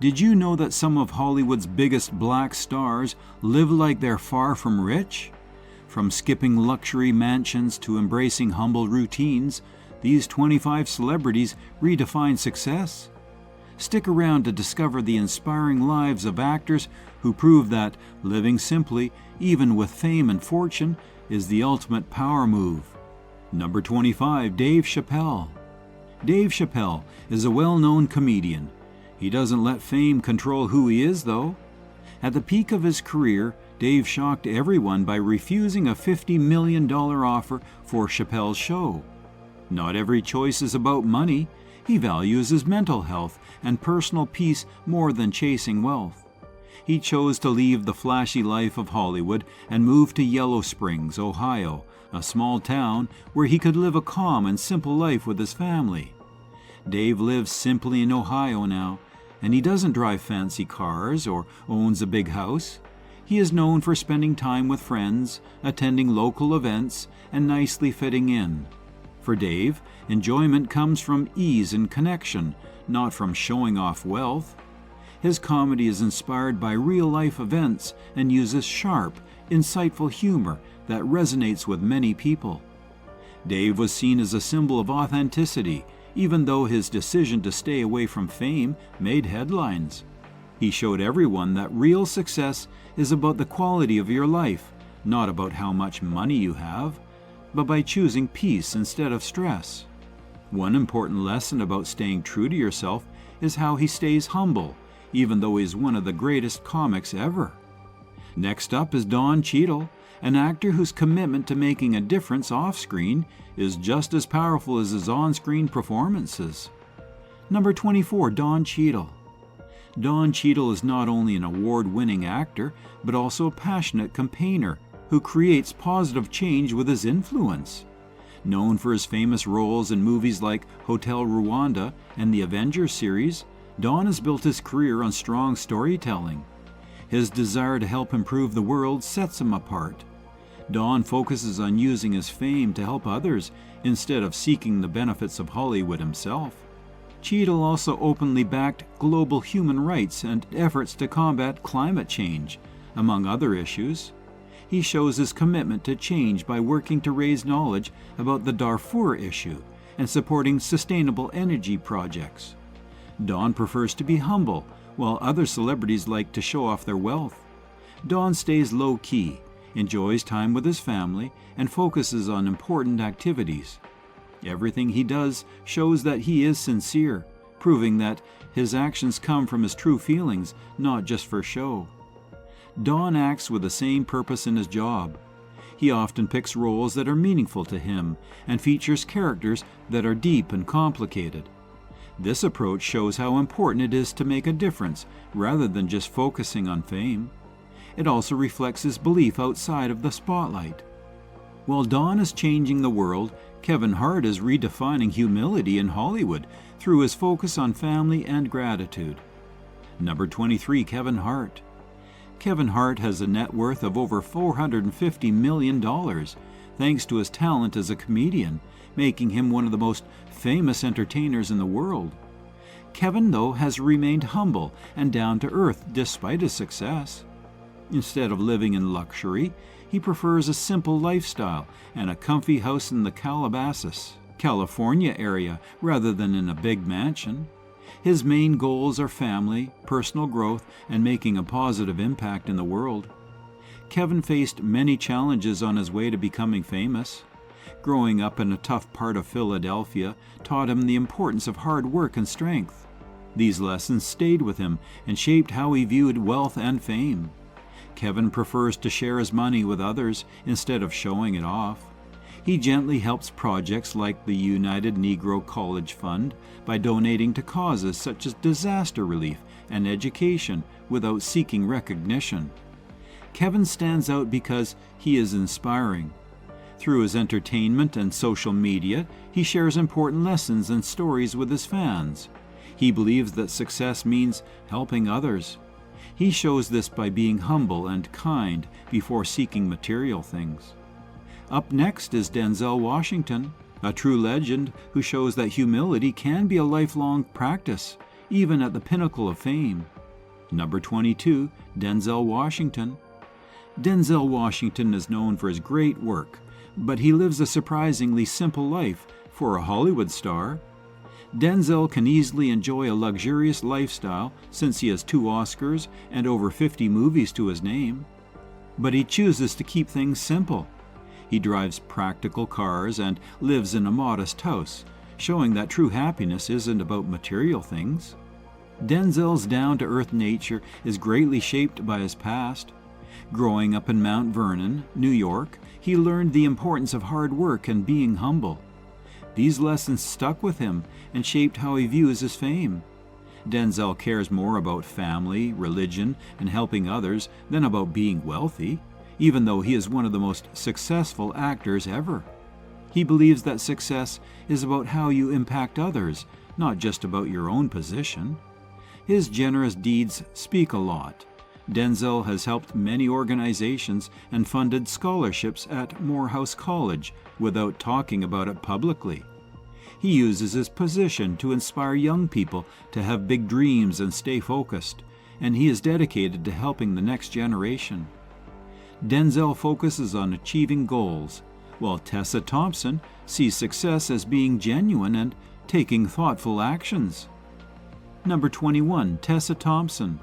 Did you know that some of Hollywood's biggest black stars live like they're far from rich? From skipping luxury mansions to embracing humble routines, these 25 celebrities redefine success. Stick around to discover the inspiring lives of actors who prove that living simply, even with fame and fortune, is the ultimate power move. Number 25, Dave Chappelle. Dave Chappelle is a well-known comedian. He doesn't let fame control who he is, though. At the peak of his career, Dave shocked everyone by refusing a $50 million offer for Chappelle's show. Not every choice is about money. He values his mental health and personal peace more than chasing wealth. He chose to leave the flashy life of Hollywood and move to Yellow Springs, Ohio, a small town where he could live a calm and simple life with his family. Dave lives simply in Ohio now, and he doesn't drive fancy cars or owns a big house. He is known for spending time with friends, attending local events, and nicely fitting in. For Dave, enjoyment comes from ease and connection, not from showing off wealth. His comedy is inspired by real-life events and uses sharp, insightful humor that resonates with many people. Dave was seen as a symbol of authenticity, even though his decision to stay away from fame made headlines. He showed everyone that real success is about the quality of your life, not about how much money you have, but by choosing peace instead of stress. One important lesson about staying true to yourself is how he stays humble, even though he's one of the greatest comics ever. Next up is Don Cheadle, an actor whose commitment to making a difference off-screen is just as powerful as his on-screen performances. Number 24, Don Cheadle. Don Cheadle is not only an award-winning actor, but also a passionate campaigner who creates positive change with his influence. Known for his famous roles in movies like Hotel Rwanda and the Avengers series, Don has built his career on strong storytelling. His desire to help improve the world sets him apart. Don focuses on using his fame to help others instead of seeking the benefits of Hollywood himself. Cheadle also openly backed global human rights and efforts to combat climate change, among other issues. He shows his commitment to change by working to raise knowledge about the Darfur issue and supporting sustainable energy projects. Don prefers to be humble, while other celebrities like to show off their wealth. Don stays low-key, enjoys time with his family, and focuses on important activities. Everything he does shows that he is sincere, proving that his actions come from his true feelings, not just for show. Don acts with the same purpose in his job. He often picks roles that are meaningful to him and features characters that are deep and complicated. This approach shows how important it is to make a difference rather than just focusing on fame. It also reflects his belief outside of the spotlight. While Don is changing the world, Kevin Hart is redefining humility in Hollywood through his focus on family and gratitude. Number 23, Kevin Hart. Kevin Hart has a net worth of over $450 million, thanks to his talent as a comedian, making him one of the most famous entertainers in the world. Kevin, though, has remained humble and down to earth despite his success. Instead of living in luxury, he prefers a simple lifestyle and a comfy house in the Calabasas, California area rather than in a big mansion. His main goals are family, personal growth, and making a positive impact in the world. Kevin faced many challenges on his way to becoming famous. Growing up in a tough part of Philadelphia taught him the importance of hard work and strength. These lessons stayed with him and shaped how he viewed wealth and fame. Kevin prefers to share his money with others instead of showing it off. He gently helps projects like the United Negro College Fund by donating to causes such as disaster relief and education without seeking recognition. Kevin stands out because he is inspiring. Through his entertainment and social media, he shares important lessons and stories with his fans. He believes that success means helping others. He shows this by being humble and kind before seeking material things. Up next is Denzel Washington, a true legend who shows that humility can be a lifelong practice, even at the pinnacle of fame. Number 22, Denzel Washington. Denzel Washington is known for his great work, but he lives a surprisingly simple life for a Hollywood star. Denzel can easily enjoy a luxurious lifestyle since he has 2 Oscars and over 50 movies to his name. But he chooses to keep things simple. He drives practical cars and lives in a modest house, showing that true happiness isn't about material things. Denzel's down-to-earth nature is greatly shaped by his past. Growing up in Mount Vernon, New York, he learned the importance of hard work and being humble. These lessons stuck with him and shaped how he views his fame. Denzel cares more about family, religion, and helping others than about being wealthy, even though he is one of the most successful actors ever. He believes that success is about how you impact others, not just about your own position. His generous deeds speak a lot. Denzel has helped many organizations and funded scholarships at Morehouse College without talking about it publicly. He uses his position to inspire young people to have big dreams and stay focused, and he is dedicated to helping the next generation. Denzel focuses on achieving goals, while Tessa Thompson sees success as being genuine and taking thoughtful actions. Number 21, Tessa Thompson.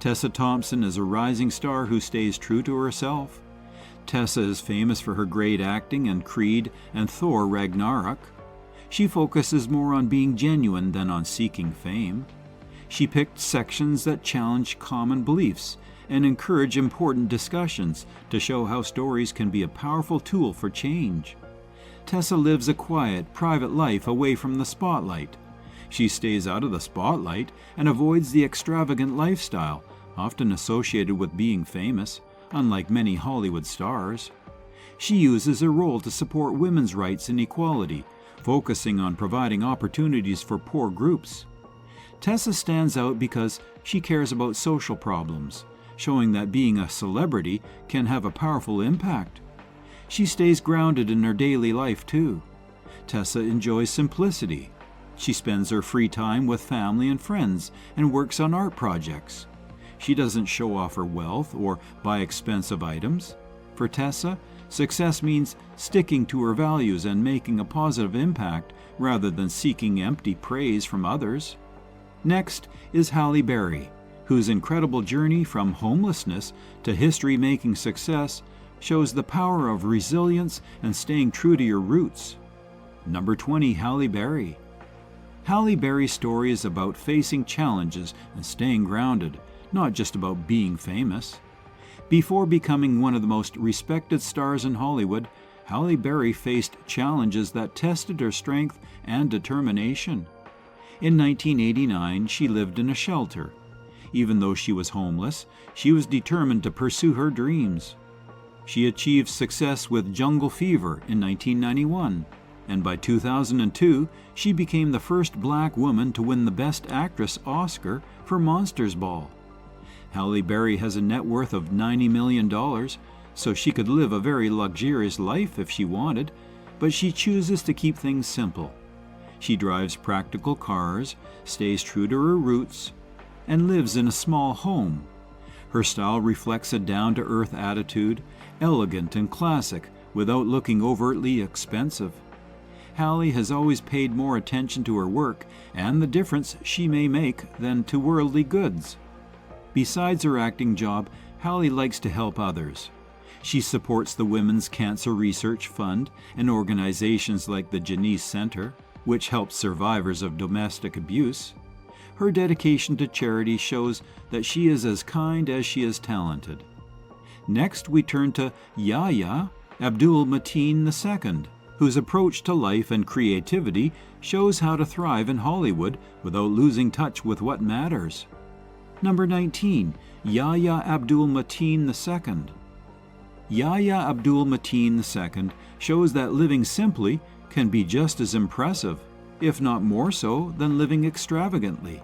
Tessa Thompson is a rising star who stays true to herself. Tessa is famous for her great acting in Creed and Thor Ragnarok. She focuses more on being genuine than on seeking fame. She picked sections that challenge common beliefs and encourage important discussions to show how stories can be a powerful tool for change. Tessa lives a quiet, private life away from the spotlight. She stays out of the spotlight and avoids the extravagant lifestyle, often associated with being famous, unlike many Hollywood stars. She uses her role to support women's rights and equality, focusing on providing opportunities for poor groups. Tessa stands out because she cares about social problems, showing that being a celebrity can have a powerful impact. She stays grounded in her daily life, too. Tessa enjoys simplicity. She spends her free time with family and friends and works on art projects. She doesn't show off her wealth or buy expensive items. For Tessa, success means sticking to her values and making a positive impact rather than seeking empty praise from others. Next is Halle Berry, whose incredible journey from homelessness to history-making success shows the power of resilience and staying true to your roots. Number 20, Halle Berry. Halle Berry's story is about facing challenges and staying grounded, not just about being famous. Before becoming one of the most respected stars in Hollywood, Halle Berry faced challenges that tested her strength and determination. In 1989, she lived in a shelter. Even though she was homeless, she was determined to pursue her dreams. She achieved success with Jungle Fever in 1991, and by 2002, she became the first black woman to win the Best Actress Oscar for Monsters Ball. Halle Berry has a net worth of $90 million, so she could live a very luxurious life if she wanted, but she chooses to keep things simple. She drives practical cars, stays true to her roots, and lives in a small home. Her style reflects a down-to-earth attitude, elegant and classic, without looking overtly expensive. Halle has always paid more attention to her work and the difference she may make than to worldly goods. Besides her acting job, Halle likes to help others. She supports the Women's Cancer Research Fund and organizations like the Janice Center, which helps survivors of domestic abuse. Her dedication to charity shows that she is as kind as she is talented. Next, we turn to Yahya Abdul-Mateen II, whose approach to life and creativity shows how to thrive in Hollywood without losing touch with what matters. Number 19, Yahya Abdul-Mateen II. Yahya Abdul-Mateen II shows that living simply can be just as impressive, if not more so, than living extravagantly.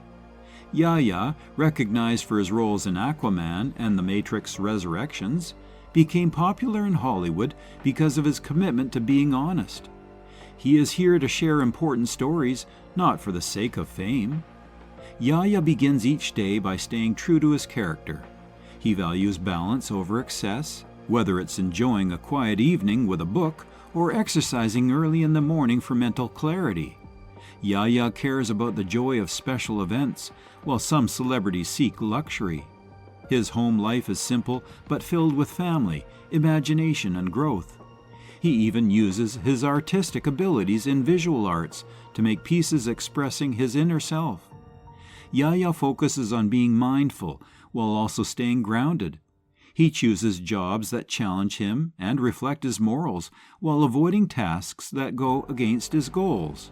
Yahya, recognized for his roles in Aquaman and The Matrix Resurrections, became popular in Hollywood because of his commitment to being honest. He is here to share important stories, not for the sake of fame. Yahya begins each day by staying true to his character. He values balance over excess, whether it's enjoying a quiet evening with a book or exercising early in the morning for mental clarity. Yahya cares about the joy of special events, while some celebrities seek luxury. His home life is simple but filled with family, imagination, and growth. He even uses his artistic abilities in visual arts to make pieces expressing his inner self. Yahya focuses on being mindful while also staying grounded. He chooses jobs that challenge him and reflect his morals while avoiding tasks that go against his goals.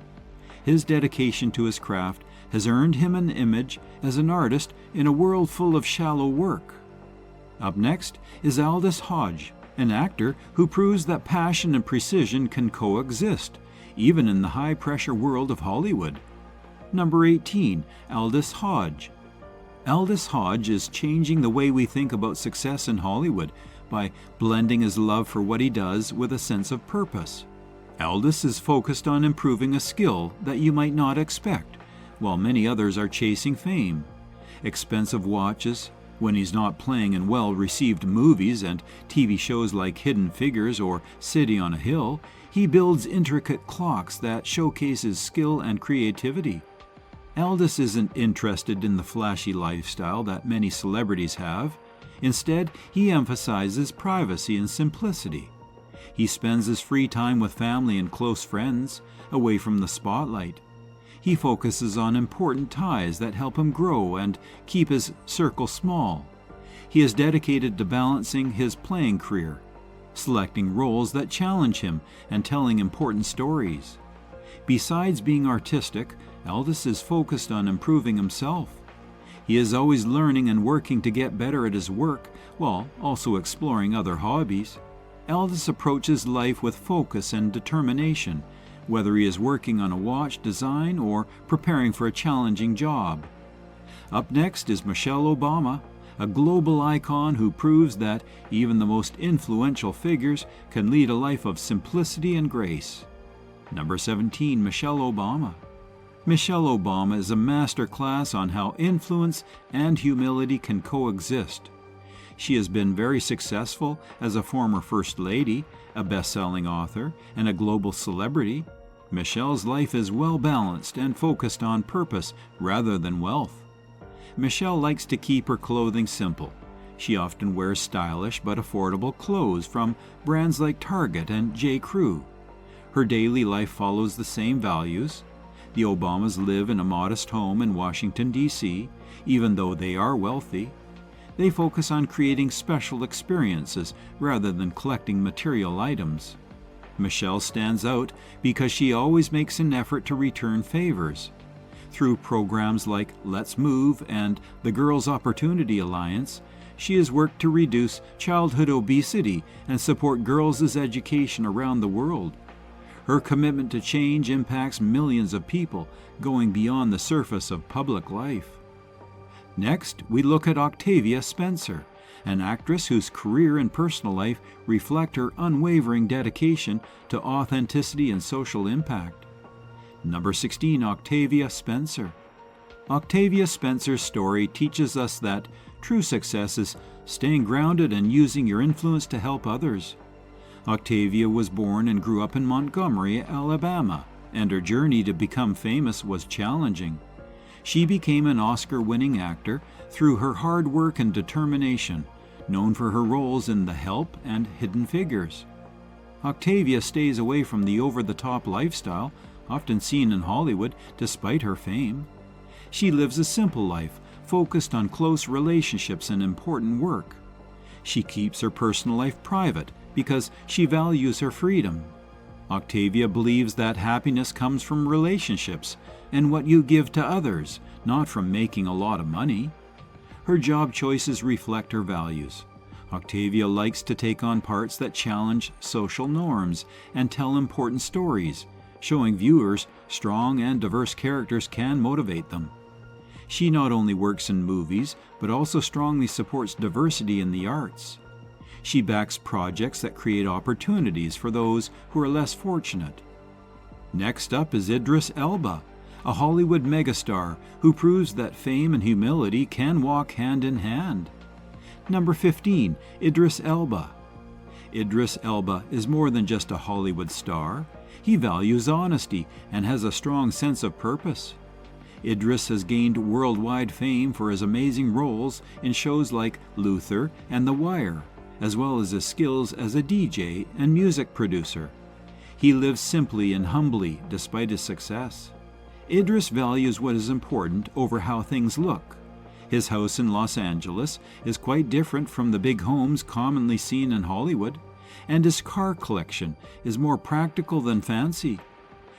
His dedication to his craft has earned him an image as an artist in a world full of shallow work. Up next is Aldis Hodge, an actor who proves that passion and precision can coexist, even in the high-pressure world of Hollywood. Number 18, Aldis Hodge. Aldis Hodge is changing the way we think about success in Hollywood by blending his love for what he does with a sense of purpose. Aldis is focused on improving a skill that you might not expect, while many others are chasing fame. Expensive watches, when he's not playing in well-received movies and TV shows like Hidden Figures or City on a Hill, he builds intricate clocks that showcase his skill and creativity. Aldis isn't interested in the flashy lifestyle that many celebrities have. Instead, he emphasizes privacy and simplicity. He spends his free time with family and close friends, away from the spotlight. He focuses on important ties that help him grow and keep his circle small. He is dedicated to balancing his playing career, selecting roles that challenge him and telling important stories. Besides being artistic, Aldis is focused on improving himself. He is always learning and working to get better at his work while also exploring other hobbies. Aldis approaches life with focus and determination, whether he is working on a watch design or preparing for a challenging job. Up next is Michelle Obama, a global icon who proves that even the most influential figures can lead a life of simplicity and grace. Number 17, Michelle Obama. Michelle Obama is a master class on how influence and humility can coexist. She has been very successful as a former First Lady, a best-selling author, and a global celebrity. Michelle's life is well-balanced and focused on purpose rather than wealth. Michelle likes to keep her clothing simple. She often wears stylish but affordable clothes from brands like Target and J. Crew. Her daily life follows the same values. The Obamas live in a modest home in Washington, D.C., even though they are wealthy. They focus on creating special experiences rather than collecting material items. Michelle stands out because she always makes an effort to return favors. Through programs like Let's Move and the Girls' Opportunity Alliance, she has worked to reduce childhood obesity and support girls' education around the world. Her commitment to change impacts millions of people, going beyond the surface of public life. Next, we look at Octavia Spencer, an actress whose career and personal life reflect her unwavering dedication to authenticity and social impact. Number 16, Octavia Spencer. Octavia Spencer's story teaches us that true success is staying grounded and using your influence to help others. Octavia was born and grew up in Montgomery, Alabama, and her journey to become famous was challenging. She became an Oscar-winning actor through her hard work and determination, known for her roles in The Help and Hidden Figures. Octavia stays away from the over-the-top lifestyle, often seen in Hollywood, despite her fame. She lives a simple life, focused on close relationships and important work. She keeps her personal life private because she values her freedom. Octavia believes that happiness comes from relationships and what you give to others, not from making a lot of money. Her job choices reflect her values. Octavia likes to take on parts that challenge social norms and tell important stories, showing viewers strong and diverse characters can motivate them. She not only works in movies, but also strongly supports diversity in the arts. She backs projects that create opportunities for those who are less fortunate. Next up is Idris Elba, a Hollywood megastar who proves that fame and humility can walk hand in hand. Number 15, Idris Elba. Idris Elba is more than just a Hollywood star. He values honesty and has a strong sense of purpose. Idris has gained worldwide fame for his amazing roles in shows like Luther and The Wire, as well as his skills as a DJ and music producer. He lives simply and humbly despite his success. Idris values what is important over how things look. His house in Los Angeles is quite different from the big homes commonly seen in Hollywood, and his car collection is more practical than fancy.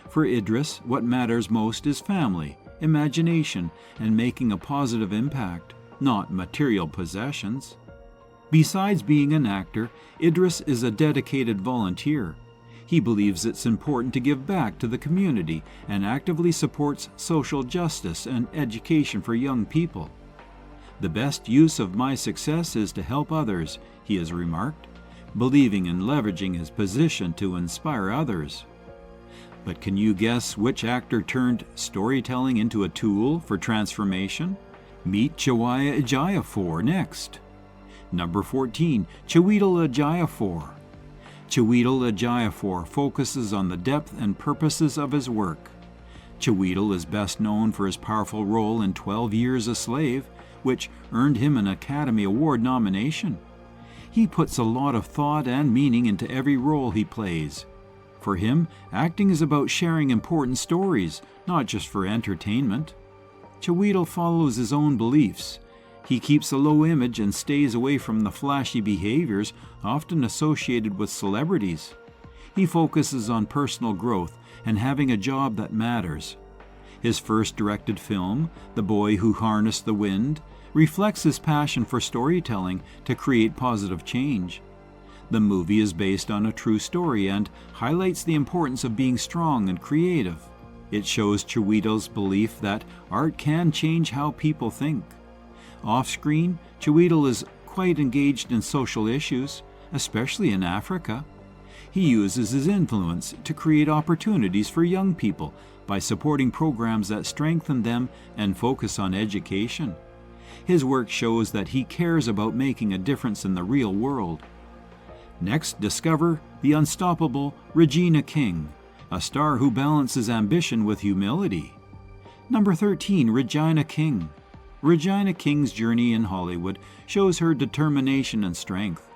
For Idris, what matters most is family, imagination, and making a positive impact, not material possessions. Besides being an actor, Idris is a dedicated volunteer. He believes it's important to give back to the community and actively supports social justice and education for young people. "The best use of my success is to help others," he has remarked, believing in leveraging his position to inspire others. But can you guess which actor turned storytelling into a tool for transformation? Meet Yahya Ejiofor next. Number 14, Chiwetel Ejiofor. Chiwetel Ejiofor focuses on the depth and purposes of his work. Chiwetel is best known for his powerful role in 12 Years a Slave, which earned him an Academy Award nomination. He puts a lot of thought and meaning into every role he plays. For him, acting is about sharing important stories, not just for entertainment. Chiwetel follows his own beliefs. He keeps a low image and stays away from the flashy behaviors often associated with celebrities. He focuses on personal growth and having a job that matters. His first directed film, The Boy Who Harnessed the Wind, reflects his passion for storytelling to create positive change. The movie is based on a true story and highlights the importance of being strong and creative. It shows Chiwetel's belief that art can change how people think. Off-screen, Chiwetel is quite engaged in social issues, especially in Africa. He uses his influence to create opportunities for young people by supporting programs that strengthen them and focus on education. His work shows that he cares about making a difference in the real world. Next, discover the unstoppable Regina King, a star who balances ambition with humility. Number 13, Regina King. Regina King's journey in Hollywood shows her determination and strength.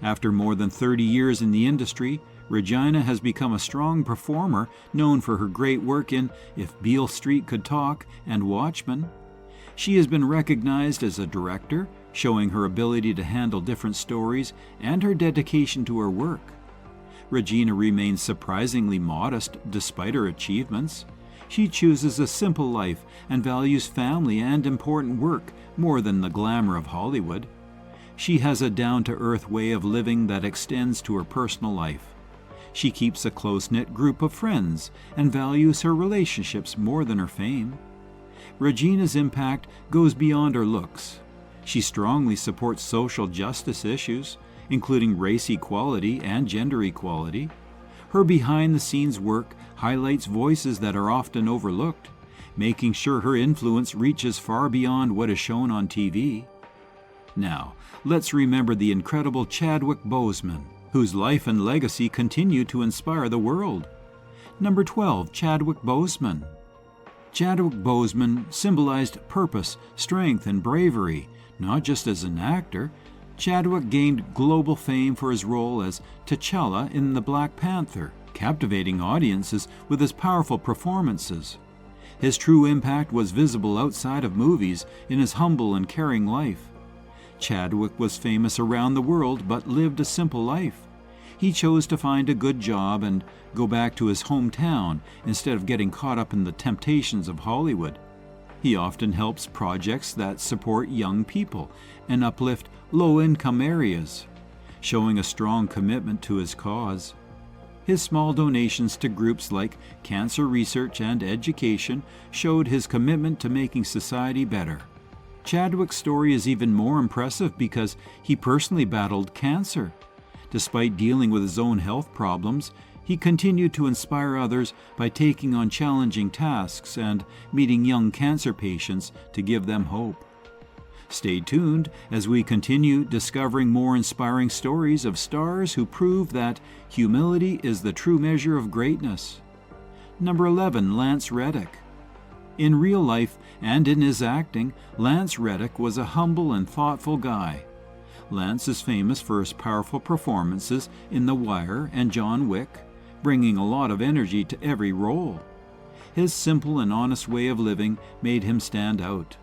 After more than 30 years in the industry, Regina has become a strong performer known for her great work in If Beale Street Could Talk and Watchmen. She has been recognized as a director, showing her ability to handle different stories and her dedication to her work. Regina remains surprisingly modest despite her achievements. She chooses a simple life and values family and important work more than the glamour of Hollywood. She has a down-to-earth way of living that extends to her personal life. She keeps a close-knit group of friends and values her relationships more than her fame. Regina's impact goes beyond her looks. She strongly supports social justice issues, including race equality and gender equality. Her behind-the-scenes work highlights voices that are often overlooked, making sure her influence reaches far beyond what is shown on TV. Now, let's remember the incredible Chadwick Boseman, whose life and legacy continue to inspire the world. Number 12, Chadwick Boseman. Chadwick Boseman symbolized purpose, strength, and bravery, not just as an actor. Chadwick gained global fame for his role as T'Challa in The Black Panther, captivating audiences with his powerful performances. His true impact was visible outside of movies in his humble and caring life. Chadwick was famous around the world but lived a simple life. He chose to find a good job and go back to his hometown instead of getting caught up in the temptations of Hollywood. He often helps projects that support young people and uplift low-income areas, showing a strong commitment to his cause. His small donations to groups like cancer research and education showed his commitment to making society better. Chadwick's story is even more impressive because he personally battled cancer. Despite dealing with his own health problems, He continued to inspire others by taking on challenging tasks and meeting young cancer patients to give them hope. Stay tuned as we continue discovering more inspiring stories of stars who prove that humility is the true measure of greatness. Number 11, Lance Reddick. In real life and in his acting, Lance Reddick was a humble and thoughtful guy. Lance is famous for his powerful performances in The Wire and John Wick, bringing a lot of energy to every role. His simple and honest way of living made him stand out.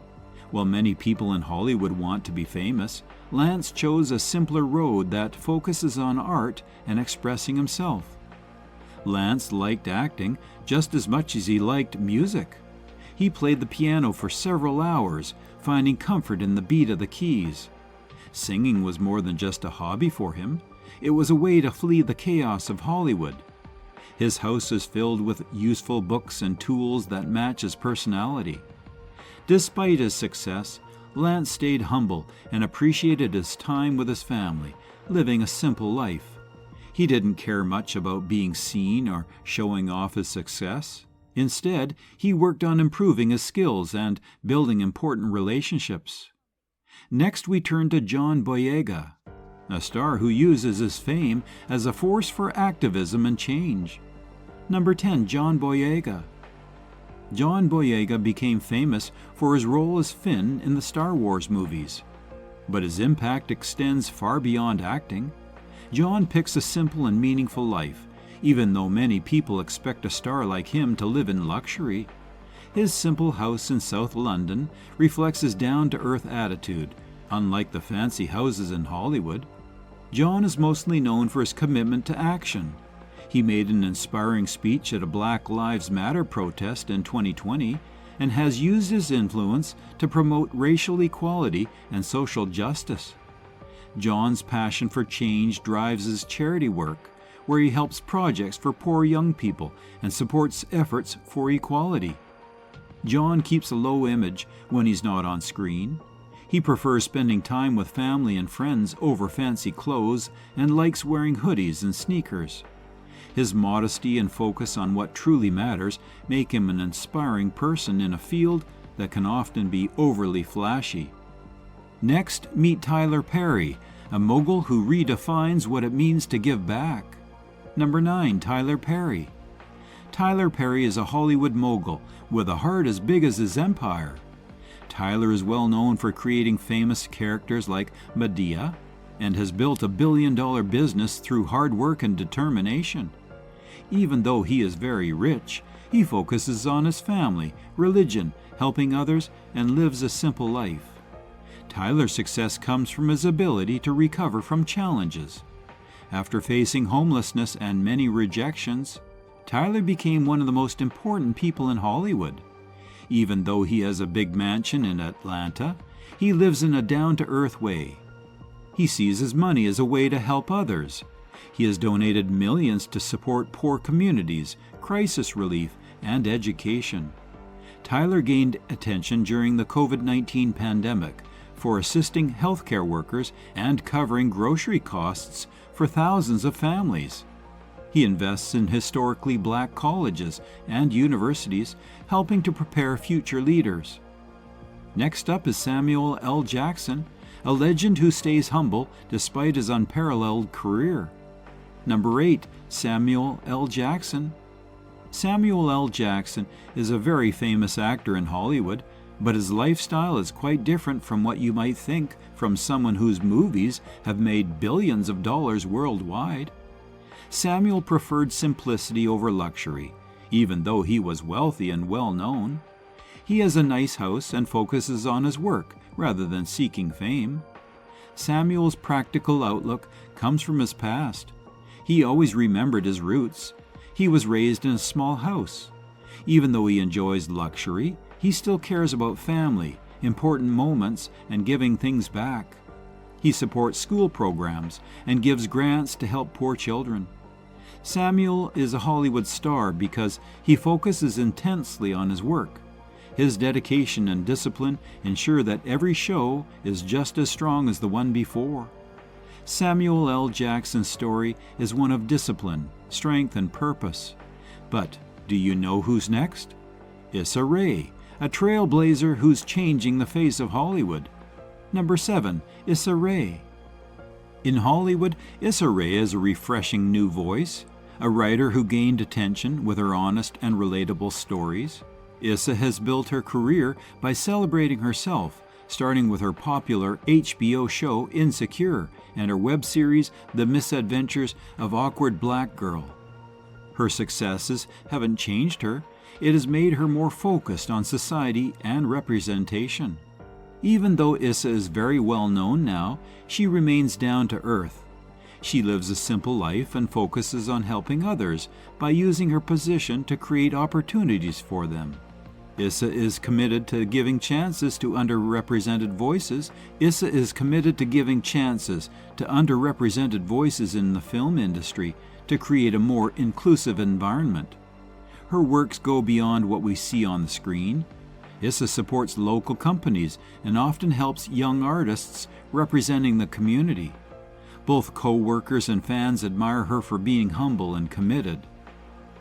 While many people in Hollywood want to be famous, Lance chose a simpler road that focuses on art and expressing himself. Lance liked acting just as much as he liked music. He played the piano for several hours, finding comfort in the beat of the keys. Singing was more than just a hobby for him. It was a way to flee the chaos of Hollywood. His house is filled with useful books and tools that match his personality. Despite his success, Lance stayed humble and appreciated his time with his family, living a simple life. He didn't care much about being seen or showing off his success. Instead, he worked on improving his skills and building important relationships. Next, we turn to John Boyega, a star who uses his fame as a force for activism and change. Number 10, John Boyega. John Boyega became famous for his role as Finn in the Star Wars movies. But his impact extends far beyond acting. John picks a simple and meaningful life, even though many people expect a star like him to live in luxury. His simple house in South London reflects his down-to-earth attitude, unlike the fancy houses in Hollywood. John is mostly known for his commitment to action. He made an inspiring speech at a Black Lives Matter protest in 2020 and has used his influence to promote racial equality and social justice. John's passion for change drives his charity work, where he helps projects for poor young people and supports efforts for equality. John keeps a low image when he's not on screen. He prefers spending time with family and friends over fancy clothes and likes wearing hoodies and sneakers. His modesty and focus on what truly matters make him an inspiring person in a field that can often be overly flashy. Next, meet Tyler Perry, a mogul who redefines what it means to give back. Number 9, Tyler Perry. Tyler Perry is a Hollywood mogul with a heart as big as his empire. Tyler is well known for creating famous characters like Medea and has built a billion-dollar business through hard work and determination. Even though he is very rich, he focuses on his family, religion, helping others, and lives a simple life. Tyler's success comes from his ability to recover from challenges. After facing homelessness and many rejections, Tyler became one of the most important people in Hollywood. Even though he has a big mansion in Atlanta, he lives in a down-to-earth way. He sees his money as a way to help others. He has donated millions to support poor communities, crisis relief, and education. Tyler gained attention during the COVID-19 pandemic for assisting healthcare workers and covering grocery costs for thousands of families. He invests in historically black colleges and universities, helping to prepare future leaders. Next up is Samuel L. Jackson, a legend who stays humble despite his unparalleled career. Number 8, Samuel L. Jackson. Samuel L. Jackson is a very famous actor in Hollywood, but his lifestyle is quite different from what you might think from someone whose movies have made billions of dollars worldwide. Samuel preferred simplicity over luxury, even though he was wealthy and well-known. He has a nice house and focuses on his work rather than seeking fame. Samuel's practical outlook comes from his past. He always remembered his roots. He was raised in a small house. Even though he enjoys luxury, he still cares about family, important moments, and giving things back. He supports school programs and gives grants to help poor children. Samuel is a Hollywood star because he focuses intensely on his work. His dedication and discipline ensure that every show is just as strong as the one before. Samuel L. Jackson's story is one of discipline, strength, and purpose. But do you know who's next? Issa Rae, a trailblazer who's changing the face of Hollywood. Number 7. Issa Rae. In Hollywood, Issa Rae is a refreshing new voice, a writer who gained attention with her honest and relatable stories. Issa has built her career by celebrating herself, starting with her popular HBO show Insecure and her web series The Misadventures of Awkward Black Girl. Her successes haven't changed her. It has made her more focused on society and representation. Even though Issa is very well known now, she remains down to earth. She lives a simple life and focuses on helping others by using her position to create opportunities for them. Issa is committed to giving chances to underrepresented voices. Issa is committed to giving chances to underrepresented voices in the film industry to create a more inclusive environment. Her works go beyond what we see on the screen. Issa supports local companies and often helps young artists representing the community. Both co-workers and fans admire her for being humble and committed.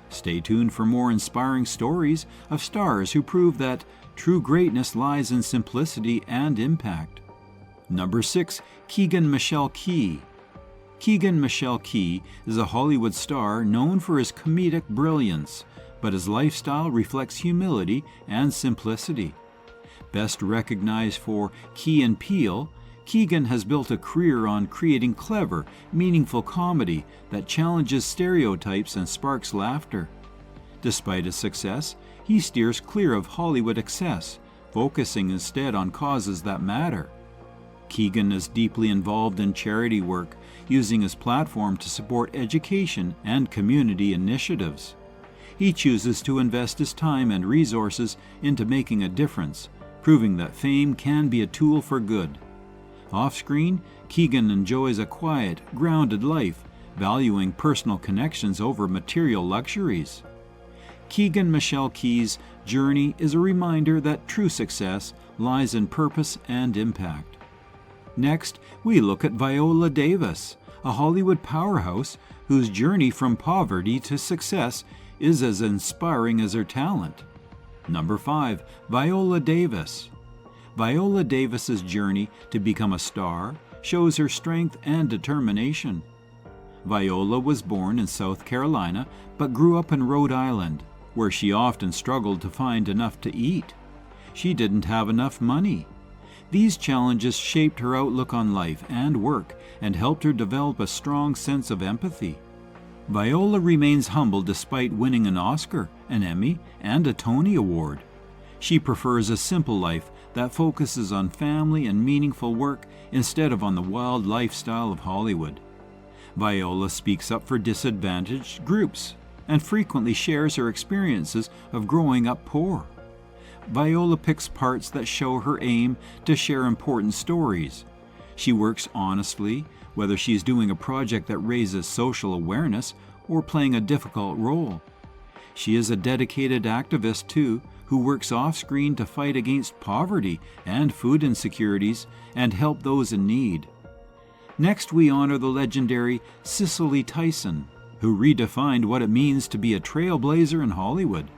Stay tuned for more inspiring stories of stars who prove that true greatness lies in simplicity and impact. Number 6. Keegan-Michael Key. Keegan-Michael Key is a Hollywood star known for his comedic brilliance, but his lifestyle reflects humility and simplicity. Best recognized for Key and Peele, Keegan has built a career on creating clever, meaningful comedy that challenges stereotypes and sparks laughter. Despite his success, he steers clear of Hollywood excess, focusing instead on causes that matter. Keegan is deeply involved in charity work, using his platform to support education and community initiatives. He chooses to invest his time and resources into making a difference, proving that fame can be a tool for good. Off-screen, Keegan enjoys a quiet, grounded life, valuing personal connections over material luxuries. Keegan-Michael Key's journey is a reminder that true success lies in purpose and impact. Next, we look at Viola Davis, a Hollywood powerhouse whose journey from poverty to success is as inspiring as her talent. Number 5. Viola Davis. Viola Davis's journey to become a star shows her strength and determination. Viola was born in South Carolina but grew up in Rhode Island, where she often struggled to find enough to eat. She didn't have enough money. These challenges shaped her outlook on life and work and helped her develop a strong sense of empathy. Viola remains humble despite winning an Oscar, an Emmy, and a Tony Award. She prefers a simple life that focuses on family and meaningful work instead of on the wild lifestyle of Hollywood. Viola speaks up for disadvantaged groups and frequently shares her experiences of growing up poor. Viola picks parts that show her aim to share important stories. She works honestly, whether she's doing a project that raises social awareness or playing a difficult role. She is a dedicated activist, too, who works off-screen to fight against poverty and food insecurities and help those in need. Next, we honor the legendary Cicely Tyson, who redefined what it means to be a trailblazer in Hollywood.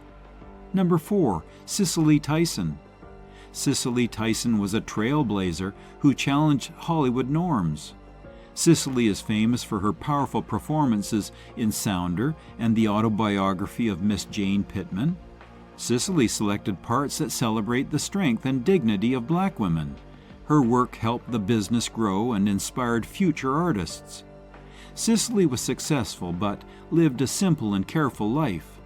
Number 4. Cicely Tyson. Cicely Tyson was a trailblazer who challenged Hollywood norms. Cicely is famous for her powerful performances in Sounder and the autobiography of Miss Jane Pittman. Cicely selected parts that celebrate the strength and dignity of Black women. Her work helped the business grow and inspired future artists. Cicely was successful but lived a simple and careful life.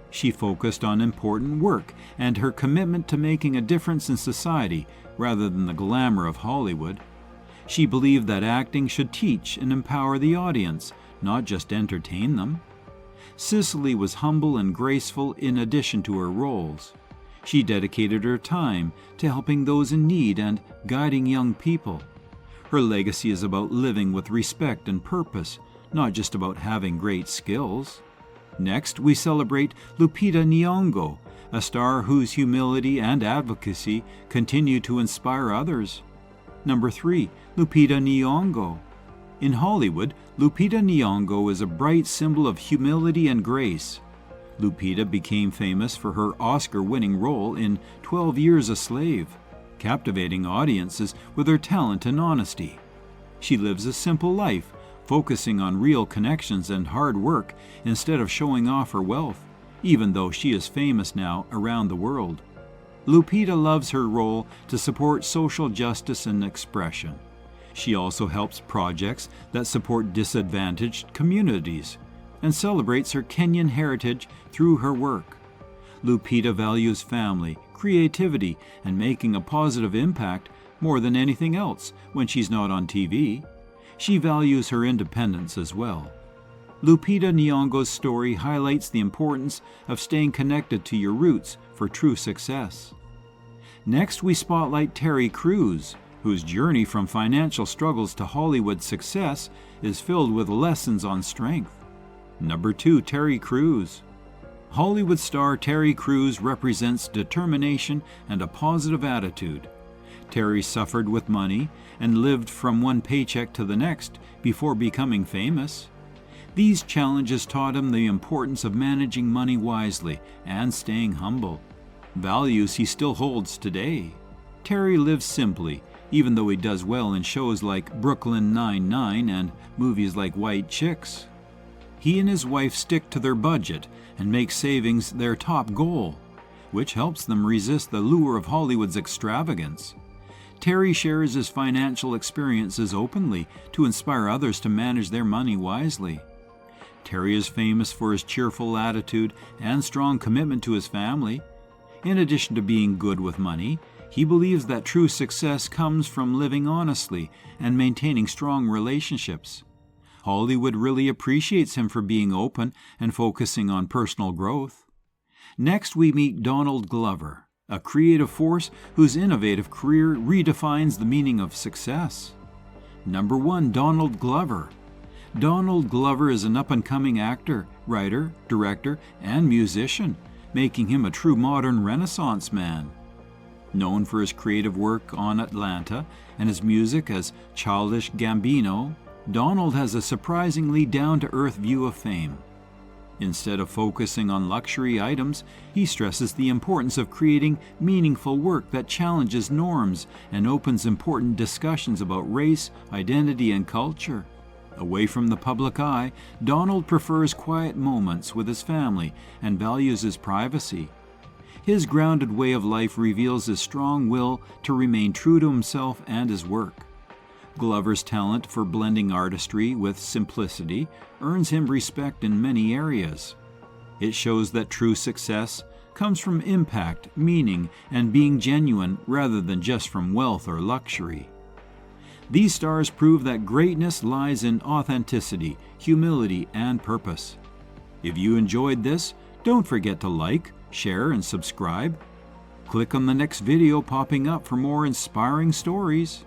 She focused on important work and her commitment to making a difference in society rather than the glamour of Hollywood. She believed that acting should teach and empower the audience, not just entertain them. Cicely was humble and graceful in addition to her roles. She dedicated her time to helping those in need and guiding young people. Her legacy is about living with respect and purpose, not just about having great skills. Next, we celebrate Lupita Nyong'o, a star whose humility and advocacy continue to inspire others. Number 3. Lupita Nyong'o. In Hollywood, Lupita Nyong'o is a bright symbol of humility and grace. Lupita became famous for her Oscar-winning role in 12 Years a Slave, captivating audiences with her talent and honesty. She lives a simple life, focusing on real connections and hard work instead of showing off her wealth, even though she is famous now around the world. Lupita loves her role to support social justice and expression. She also helps projects that support disadvantaged communities and celebrates her Kenyan heritage through her work. Lupita values family, creativity, and making a positive impact more than anything else when she's not on TV. She values her independence as well. Lupita Nyong'o's story highlights the importance of staying connected to your roots for true success. Next, we spotlight Terry Crews, whose journey from financial struggles to Hollywood success is filled with lessons on strength. Number 2, Terry Crews. Hollywood star Terry Crews represents determination and a positive attitude. Terry suffered with money and lived from one paycheck to the next before becoming famous. These challenges taught him the importance of managing money wisely and staying humble, values he still holds today. Terry lives simply, even though he does well in shows like Brooklyn Nine-Nine and movies like White Chicks. He and his wife stick to their budget and make savings their top goal, which helps them resist the lure of Hollywood's extravagance. Terry shares his financial experiences openly to inspire others to manage their money wisely. Terry is famous for his cheerful attitude and strong commitment to his family. In addition to being good with money, he believes that true success comes from living honestly and maintaining strong relationships. Hollywood really appreciates him for being open and focusing on personal growth. Next, we meet Donald Glover, a creative force whose innovative career redefines the meaning of success. Number 1, Donald Glover. Donald Glover is an up-and-coming actor, writer, director, and musician, making him a true modern Renaissance man. Known for his creative work on Atlanta and his music as Childish Gambino, Donald has a surprisingly down-to-earth view of fame. Instead of focusing on luxury items, he stresses the importance of creating meaningful work that challenges norms and opens important discussions about race, identity, and culture. Away from the public eye, Donald prefers quiet moments with his family and values his privacy. His grounded way of life reveals his strong will to remain true to himself and his work. Glover's talent for blending artistry with simplicity earns him respect in many areas. It shows that true success comes from impact, meaning, and being genuine rather than just from wealth or luxury. These stars prove that greatness lies in authenticity, humility, and purpose. If you enjoyed this, don't forget to like, share, and subscribe. Click on the next video popping up for more inspiring stories.